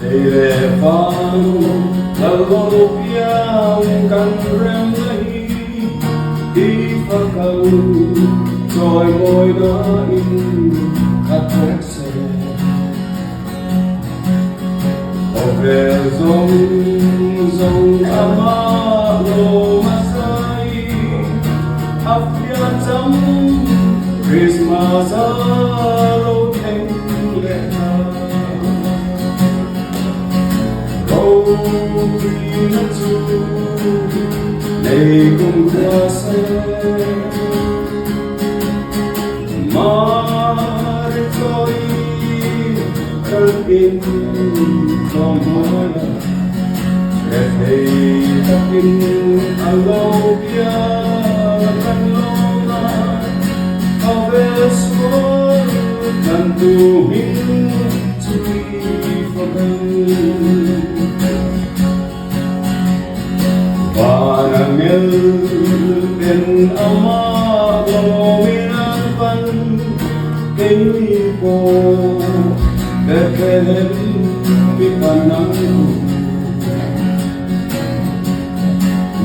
Elefang lalopyang kan rem nahi ifakal trôi môi na in khát khóc sẽ về dòng dòng ama lo masai afya cham Christmas alo theng le na câu đi na chu này cùng qua sẽ mar trôi cơn biên không mỏi để thấy ta kinh alo bia kan lo na ao về xuống dan tu hin chui fagan Panamel den ama lo minan pan kini ko Bethlehem di panangku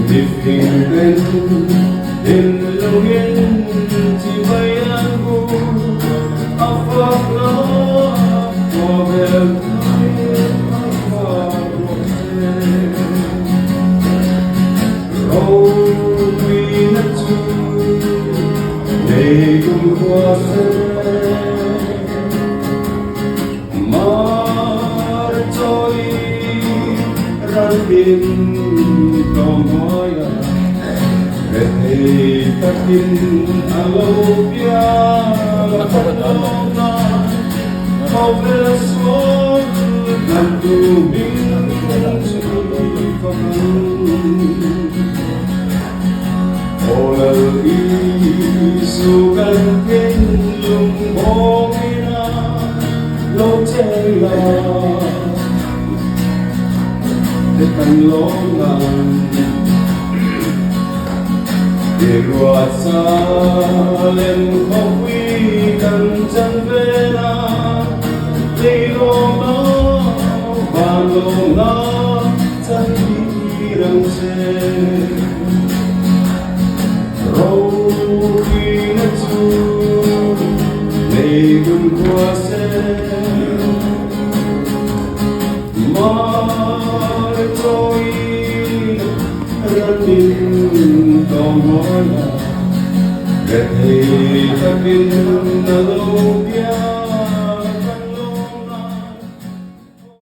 Dipinten din lungin cibayanku Afaklah wabel Winatu Negum kuasa Marcoi Rambin Tomoya Rete takin alopia Patona Mauvesuon Nantu bing Olal isukan kenlung bongina lo cela dekan longan diruasa lem kopi kan janvena lilona balona tanirang se Winatu Negum kuasa Marcoi Ranin Tomoya Gete takin nalopia